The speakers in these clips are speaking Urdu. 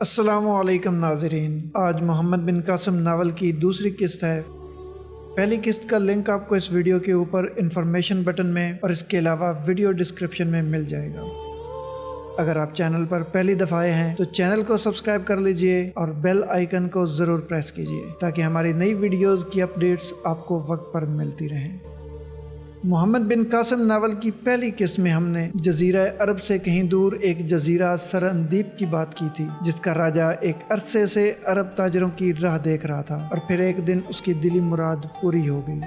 السلام علیکم ناظرین، آج محمد بن قاسم ناول کی دوسری قسط ہے۔ پہلی قسط کا لنک آپ کو اس ویڈیو کے اوپر انفارمیشن بٹن میں اور اس کے علاوہ ویڈیو ڈسکرپشن میں مل جائے گا۔ اگر آپ چینل پر پہلی دفعہ آئے ہیں تو چینل کو سبسکرائب کر لیجئے اور بیل آئیکن کو ضرور پریس کیجئے تاکہ ہماری نئی ویڈیوز کی اپڈیٹس آپ کو وقت پر ملتی رہیں۔ محمد بن قاسم ناول کی پہلی قسط میں ہم نے جزیرہ عرب سے کہیں دور ایک جزیرہ سرندیپ کی بات کی تھی، جس کا راجہ ایک عرصے سے عرب تاجروں کی راہ دیکھ رہا تھا اور پھر ایک دن اس کی دلی مراد پوری ہو گئی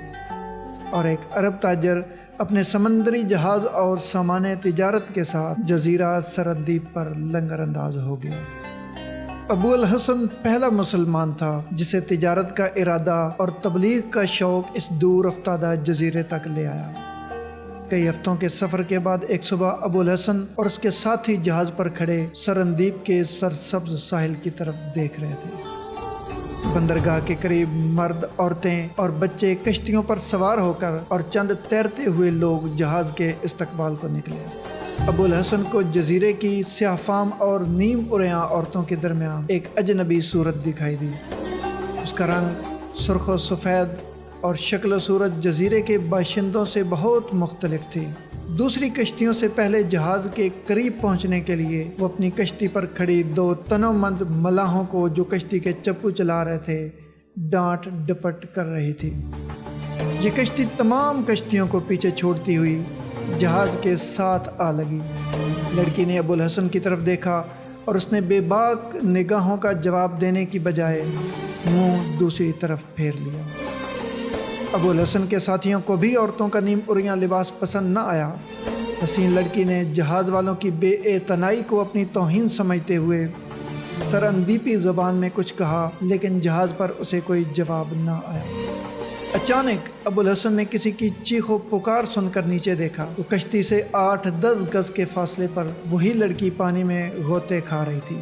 اور ایک عرب تاجر اپنے سمندری جہاز اور سامان تجارت کے ساتھ جزیرہ سرندیپ پر لنگر انداز ہو گیا۔ ابو الحسن پہلا مسلمان تھا جسے تجارت کا ارادہ اور تبلیغ کا شوق اس دور افتادہ جزیرے تک لے آیا۔ کئی ہفتوں کے سفر کے بعد ایک صبح ابو الحسن اور اس کے ساتھی جہاز پر کھڑے سرندیپ کے سرسبز ساحل کی طرف دیکھ رہے تھے۔ بندرگاہ کے قریب مرد، عورتیں اور بچے کشتیوں پر سوار ہو کر اور چند تیرتے ہوئے لوگ جہاز کے استقبال کو نکلے۔ ابو الحسن کو جزیرے کی سیاہ فام اور نیم عریاں عورتوں کے درمیان ایک اجنبی صورت دکھائی دی۔ اس کا رنگ سرخ و سفید اور شکل و صورت جزیرے کے باشندوں سے بہت مختلف تھی۔ دوسری کشتیوں سے پہلے جہاز کے قریب پہنچنے کے لیے وہ اپنی کشتی پر کھڑی دو تنومند ملاحوں کو جو کشتی کے چپو چلا رہے تھے ڈانٹ ڈپٹ کر رہی تھی۔ یہ کشتی تمام کشتیوں کو پیچھے چھوڑتی ہوئی جہاز کے ساتھ آ لگی۔ لڑکی نے ابو الحسن کی طرف دیکھا اور اس نے بے باک نگاہوں کا جواب دینے کی بجائے منہ دوسری طرف پھیر لیا۔ ابو الحسن کے ساتھیوں کو بھی عورتوں کا نیم عریاں لباس پسند نہ آیا۔ حسین لڑکی نے جہاز والوں کی بے اعتنائی کو اپنی توہین سمجھتے ہوئے سرندیپی زبان میں کچھ کہا، لیکن جہاز پر اسے کوئی جواب نہ آیا۔ اچانک ابو الحسن نے کسی کی چیخ و پکار سن کر نیچے دیکھا تو کشتی سے 8-10 گز کے فاصلے پر وہی لڑکی پانی میں غوطے کھا رہی تھی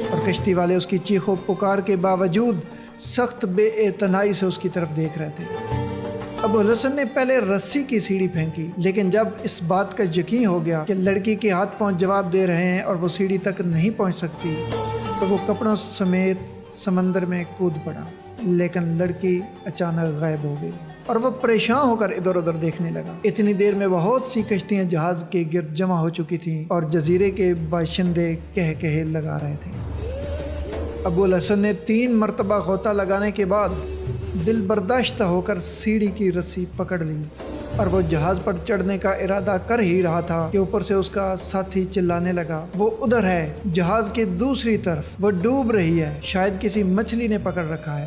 اور کشتی والے اس کی چیخ و پکار کے باوجود سخت بے اعتنائی سے اس کی طرف دیکھ رہے تھے۔ ابو الحسن نے پہلے رسی کی سیڑھی پھینکی، لیکن جب اس بات کا یقین ہو گیا کہ لڑکی کے ہاتھ پاؤں جواب دے رہے ہیں اور وہ سیڑھی تک نہیں پہنچ سکتی تو وہ کپڑوں سمیت سمندر میں کود پڑا، لیکن لڑکی اچانک غائب ہو گئی اور وہ پریشان ہو کر ادھر ادھر دیکھنے لگا۔ اتنی دیر میں بہت سی کشتیاں جہاز کے گرد جمع ہو چکی تھیں اور جزیرے کے باشندے کہے لگا رہے تھے۔ ابو الحسن نے 3 مرتبہ غوطہ لگانے کے بعد دل برداشتہ ہو کر سیڑھی کی رسی پکڑ لی اور وہ جہاز پر چڑھنے کا ارادہ کر ہی رہا تھا کہ اوپر سے اس کا ساتھی چلانے لگا، وہ ادھر ہے، جہاز کے دوسری طرف، وہ ڈوب رہی ہے، شاید کسی مچھلی نے پکڑ رکھا ہے۔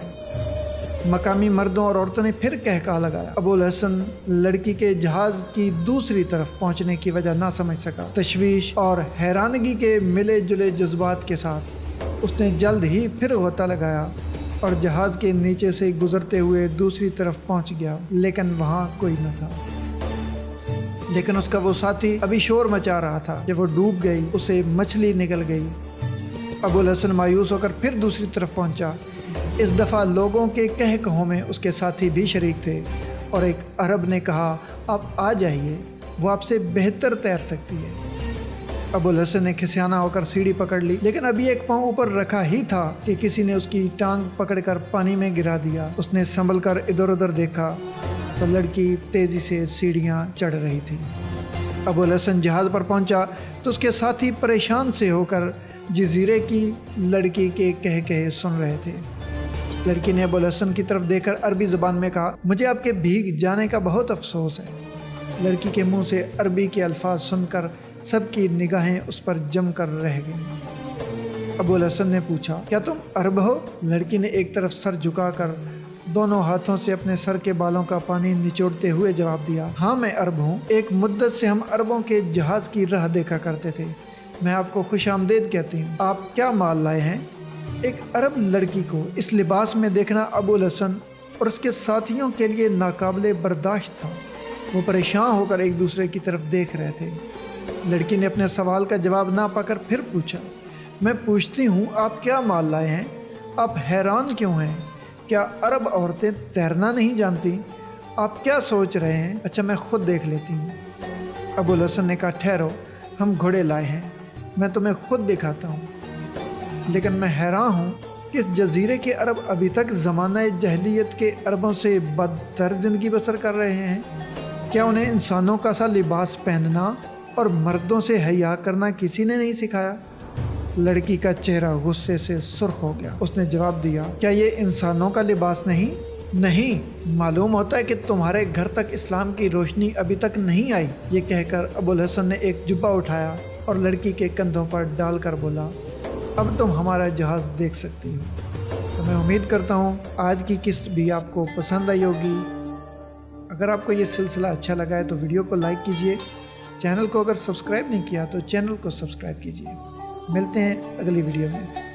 مقامی مردوں اور عورتوں نے پھر کہا لگایا۔ ابو الحسن لڑکی کے جہاز کی دوسری طرف پہنچنے کی وجہ نہ سمجھ سکا۔ تشویش اور حیرانگی کے ملے جلے جذبات کے ساتھ اس نے جلد ہی پھر غوطہ لگایا اور جہاز کے نیچے سے گزرتے ہوئے دوسری طرف پہنچ گیا، لیکن وہاں کوئی نہ تھا۔ لیکن اس کا وہ ساتھی ابھی شور مچا رہا تھا کہ وہ ڈوب گئی، اسے مچھلی نگل گئی۔ ابو الحسن مایوس ہو کر پھر دوسری طرف پہنچا۔ اس دفعہ لوگوں کے کہوں میں اس کے ساتھی بھی شریک تھے اور ایک عرب نے کہا، آپ آ جائیے، وہ آپ سے بہتر تیر سکتی ہے۔ ابو الحسن نے کھسیانہ ہو کر سیڑھی پکڑ لی، لیکن ابھی ایک پاؤں اوپر رکھا ہی تھا کہ کسی نے اس کی ٹانگ پکڑ کر پانی میں گرا دیا۔ اس نے سنبھل کر ادھر ادھر دیکھا تو لڑکی تیزی سے سیڑھیاں چڑھ رہی تھی۔ ابو الحسن جہاز پر پہنچا تو اس کے ساتھی پریشان سے ہو کر جزیرے کی لڑکی کے کہے سن رہے تھے۔ لڑکی نے ابو الحسن کی طرف دیکھ کر عربی زبان میں کہا، مجھے آپ کے بھیگ جانے کا بہت افسوس ہے۔ لڑکی کے منہ سے عربی کے الفاظ سن کر سب کی نگاہیں اس پر جم کر رہ گئیں۔ ابو الحسن نے پوچھا، کیا تم عرب ہو؟ لڑکی نے ایک طرف سر جھکا کر دونوں ہاتھوں سے اپنے سر کے بالوں کا پانی نچوڑتے ہوئے جواب دیا، ہاں میں عرب ہوں، ایک مدت سے ہم عربوں کے جہاز کی راہ دیکھا کرتے تھے، میں آپ کو خوش آمدید کہتی ہوں، آپ کیا مال لائے ہیں؟ ایک عرب لڑکی کو اس لباس میں دیکھنا ابو الحسن اور اس کے ساتھیوں کے لیے ناقابل برداشت تھا۔ وہ پریشان ہو کر ایک دوسرے کی طرف دیکھ رہے تھے۔ لڑکی نے اپنے سوال کا جواب نہ پا کر پھر پوچھا، میں پوچھتی ہوں آپ کیا مال لائے ہیں؟ آپ حیران کیوں ہیں؟ کیا عرب عورتیں تیرنا نہیں جانتی؟ آپ کیا سوچ رہے ہیں؟ اچھا میں خود دیکھ لیتی ہوں۔ ابو الحسن نے کہا، ٹھہرو، ہم گھوڑے لائے ہیں، میں تمہیں خود دکھاتا ہوں۔ لیکن میں حیران ہوں کہ اس جزیرے کے عرب ابھی تک زمانہ جاہلیت کے عربوں سے بدتر زندگی بسر کر رہے ہیں۔ کیا انہیں انسانوں کا سا لباس پہننا اور مردوں سے حیا کرنا کسی نے نہیں سکھایا؟ لڑکی کا چہرہ غصے سے سرخ ہو گیا۔ اس نے جواب دیا، کیا یہ انسانوں کا لباس نہیں، معلوم ہوتا ہے کہ تمہارے گھر تک اسلام کی روشنی ابھی تک نہیں آئی۔ یہ کہہ کر ابو الحسن نے ایک جبہ اٹھایا اور لڑکی کے کندھوں پر ڈال کر بولا، اب تم ہمارا جہاز دیکھ سکتی ہو۔ تو میں امید کرتا ہوں آج کی قسط بھی آپ کو پسند آئی ہوگی۔ اگر آپ کو یہ سلسلہ اچھا لگا ہے تو ویڈیو کو لائک کیجئے، چینل کو اگر سبسکرائب نہیں کیا تو چینل کو سبسکرائب کیجئے۔ ملتے ہیں اگلی ویڈیو میں۔